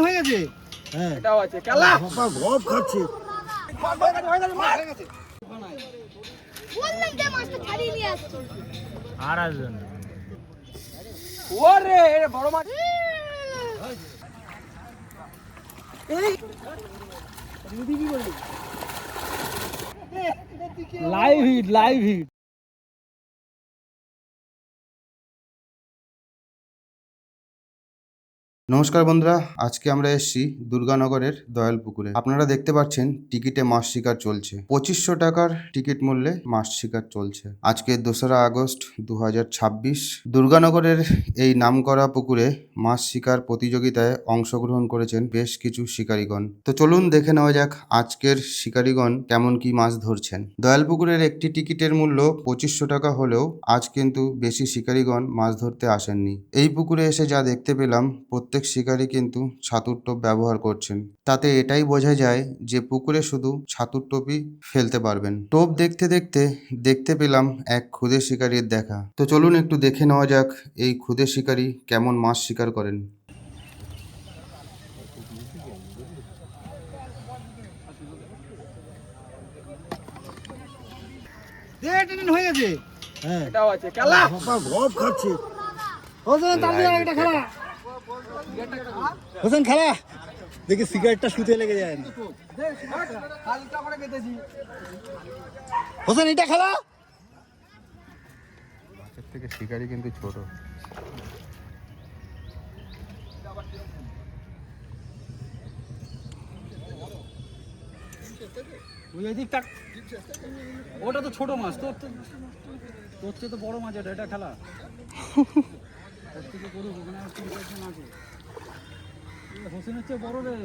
হয়ে গেছে। হ্যাঁ এটাও আছে কালা বাবা গপ খাচ্ছে। বললাম যে মাছটা ছাড়িয়ে নিয়ে আসছি। আর আসবেন ওরে এর বড় মাছ। লাইভ হিট নমস্কার বন্ধুরা, আজকে আমরা এসেছি দুর্গানগরের দয়ালপুকুরে। আপনারা দেখতে পাচ্ছেন টিকিটে মাছ শিকার চলছে। 2500 টাকার টিকিট মূল্যে মাছ শিকার চলছে। আজকে 2রা আগস্ট 2026 দুর্গানগরের এই নামকরা পুকুরে মাছ শিকার প্রতিযোগিতায় অংশগ্রহণ করেছেন বেশ কিছু শিকারীগণ। তো চলুন দেখে নেওয়া যাক আজকের শিকারীগণ কেমন কি মাছ ধরছেন। দয়ালপুকুরের একটি টিকিটের মূল্য 2500 টাকা হলেও আজ কিন্তু বেশি শিকারীগণ মাছ ধরতে আসেননি। এই পুকুরে এসে যা দেখতে পেলাম, প্রত্যেক শিকারী কিন্তু ছাতুর টোপ ব্যবহার করছেন। তাতে এটাই বোঝা যায় যে পুকুরে শুধু ছাতুর টোপই ফেলতে পারবেন। টোপ দেখতে দেখতে দেখতে পেলাম এক ক্ষুদে শিকারীর দেখা। তো চলুন একটু দেখে নেওয়া যাক এই ক্ষুদে শিকারী কেমন মাছ শিকার করেন। হয়ে গেছে। হ্যাঁ এটাও আছে কালা বাবা গপ খাচ্ছে। হোসেন তাড়াতাড়ি একটা খেলা। হোসেন খেলা দেখি সিগারেটটা শুতে লেগে যায় না। হোসেন এটা খেলা। মাছের থেকে শিকারী কিন্তু ছোট। ওটা তো ছোট মাছ, তোর চেয়ে তো বড় মাছ। এটা খেলা হোসেনের চেয়ে বড় রে।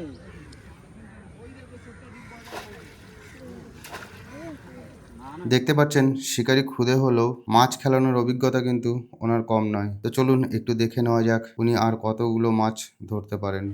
দেখতে পাচ্ছেন শিকারী ক্ষুদে হলেও মাছ খেলানোর অভিজ্ঞতা কিন্তু ওনার কম নয়। তো চলুন একটু দেখে নেওয়া যাক উনি আর কতগুলো মাছ ধরতে পারেন।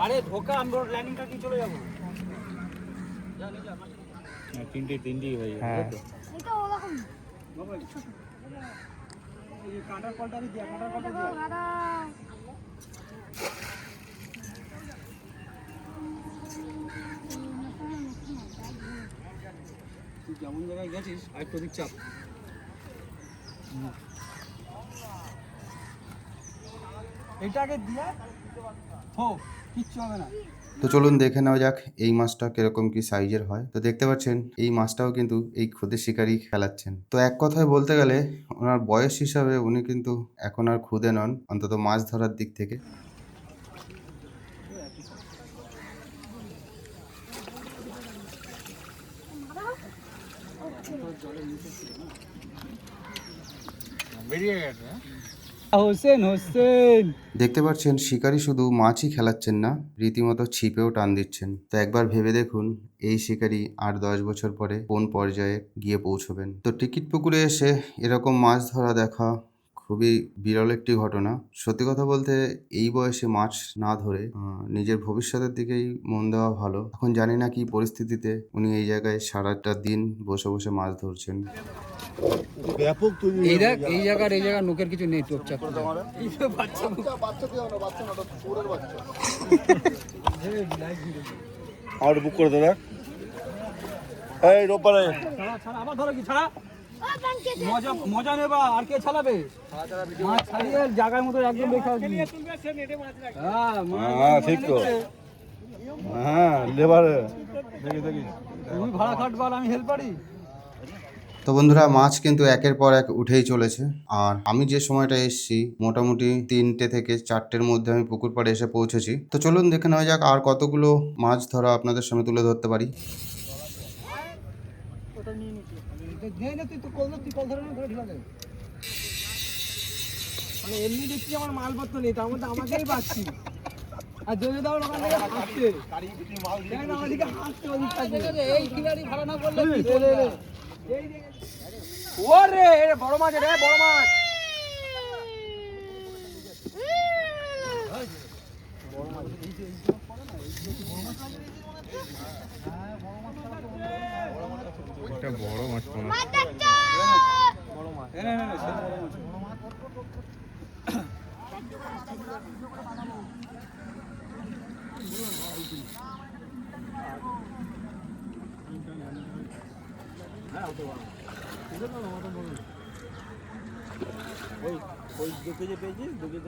আরে ঢোকা আমরা ল্যান্ডিংটা কি চলে যাবো। তিনটেই হয়ে যাবে। হ্যাঁ এটা ওরকম এই কাঁটার কলটা দিয়া কাঁটার কলটা দিয়া দাদা তুই কেমন জায়গায় গেছিস আর একটু দিক চাপ। এটাকে দিয়া হো কিচ্ছু হবে না। তো চলুন দেখে নেওয়া যাক এই মাছটা কিরকম কি সাইজের হয়। তো দেখতে পাচ্ছেন এই মাছটাও কিন্তু এই ক্ষুদে শিকারী খেলাচ্ছেন। তো এক কথায় বলতে গেলে ওনার বয়স হিসাবে উনি কিন্তু এখন আর ক্ষুদে নন, অন্তত মাছ ধরার দিক থেকে। হোসেন হোসেন দেখতে পাচ্ছেন শিকারী শুধু মাছই খেলাচ্ছেন না, রীতিমতো ছিপেও টান দিচ্ছেন। তো একবার ভেবে দেখুন এই শিকারী আর 10 বছর পরে কোন পর্যায়ে গিয়ে পৌঁছবেন। তো টিকিট পুকুরে এসে এরকম মাছ ধরা দেখা খুবই বিরল একটি ঘটনা। সত্যি কথা বলতে এই বয়সে মাছ না ধরে নিজের ভবিষ্যতের দিকেই মন দেওয়া ভালো। এখন জানি না কি পরিস্থিতিতে উনি এই জায়গায় সারাটা দিন বসে বসে মাছ ধরছেন। ব্যাপক তৈরি এই দেখ এই জায়গার নোকের কিছু নেই। টোপ চাপ এই তো বাচ্চা বাচ্চা না পুরোর বাচ্চা। আর বুক করে দে দেখ। এই রোববারে ছাড়া আবার ধরো কি ছাড়া মজা নেবা আর কে ছাড়াবে। মাছ ছাড়িয়ে জায়গার মতো একদম রেখে আসবি। হ্যাঁ ঠিক তো। হ্যাঁ লেবারে দেখি দেখি তুমি ভাড়া খাটবা আর আমি হেল্পারি। তো বন্ধুরা মাছ কিন্তু একের পর এক উঠেই চলেছে। আর আমি যে সময়টা এসেছি মোটামুটি 3টে থেকে 4টের মধ্যে আমি পুকুর পাড়ে এসে পৌঁছেছি। তো চলুন দেখে নেওয়া যাক আর কতগুলো মাছ ধরা আপনাদের সামনে তুলে ধরতে পারি। এমনি দেখছি আমার মালপত্র নেই, তার মধ্যে আমাকেই পাচ্ছি। আর জমি দাও ওখান থেকে হাসছে আমাদেরকে হাসছে। এই কিনারি ভাড়া না করলে ওরে বড় মাছ রে বড় মাছ। এটা বড় মাছ মনে হয়। বড় মাছ ওই 2 কেজি পেয়েছিস 2 কেজি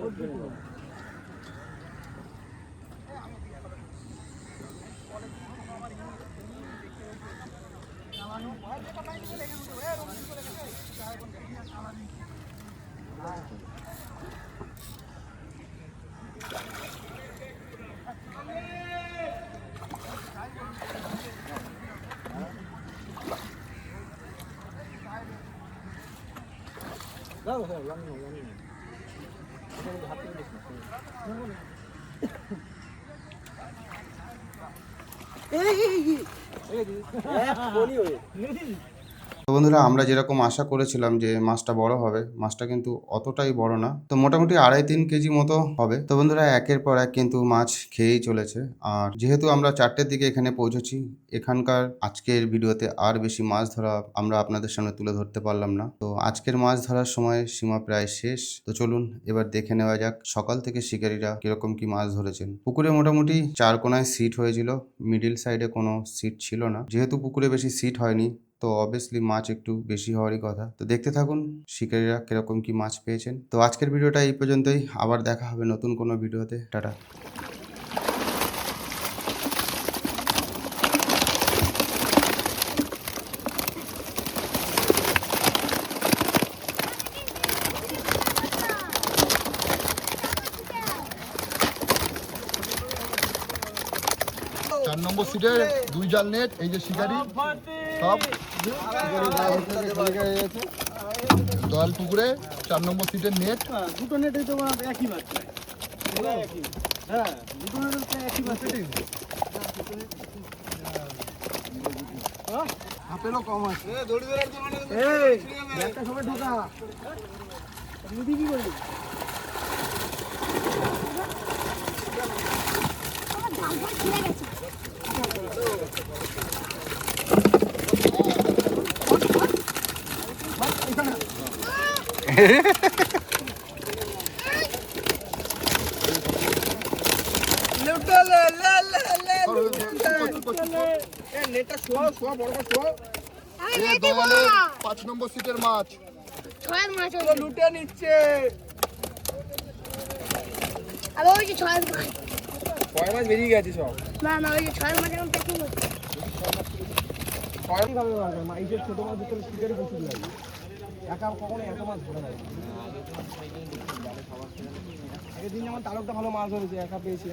দাও হ্যাঁ জানি না তো বন্ধুরা আমরা যেরকম আশা করেছিলাম যে মাছটা বড় হবে, মাছটা কিন্তু অতটাই বড় না। তো মোটামুটি 2.5-3 কেজি মতো হবে। তো বন্ধুরা একের পর এক কিন্তু মাছ খেয়েই চলেছে। আর যেহেতু আমরা 4টের দিকে এখানে পৌঁছেছি, এখানকার আজকের ভিডিওতে আর বেশি মাছ ধরা আমরা আপনাদের সামনে তুলে ধরতে পারলাম না। তো আজকের মাছ ধরার সময় সীমা প্রায় শেষ। তো চলুন এবার দেখে নেওয়া যাক সকাল থেকে শিকারীরা কিরকম কি মাছ ধরেছেন। পুকুরে মোটামুটি 4 কোনায় সিট হয়েছিল, মিডিল সাইডে কোনো সিট ছিল না। যেহেতু পুকুরে বেশি সিট হয়নি, তো অবভিয়াসলি মাছ একটু বেশি হওয়ারই কথা। তো দেখতে থাকুন শিকারীরা কিরকম কি মাছ পেয়েছেন। তো আজকের ভিডিওটা এই পর্যন্তই, আবার দেখা হবে নতুন কোনো ভিডিওতে। টাটা। চার নম্বর সিটে 2 জাল নেট, এই যে শিকারি সব দয়াল পুকুরে 4 নম্বর সিটের নেট। দুটো নেটে তো একই মাছ হ্যাঁ দুটো নেটের প্রায় একই মাছ হাফেরও কম আছে এই একটা সময় ঢোকা দিদি কি করবি আমার ধান ছিঁড়ে গেছে নেটটা শোয়া বড় শোয়া আমি এ রেডি দয়ালের 5 নম্বর সিটের মাছ। ছয়ের মাছ লুটে নিচ্ছে আর ওই যে ছয়ের মাছ ছয় মাছ বেরিয়ে গেছে সব না না ওই যে ছয়ের মাছ এখন প্যাকিং হচ্ছে ছয় ভাবে মাইজের ছোট মাছ ভিতরে শিকারি প্রচুর লাগে একা কখনো এত মাছ ধরা যায় আগের দিন যেমন তারকটা ভালো মাছ ধরেছে একা পেয়েছে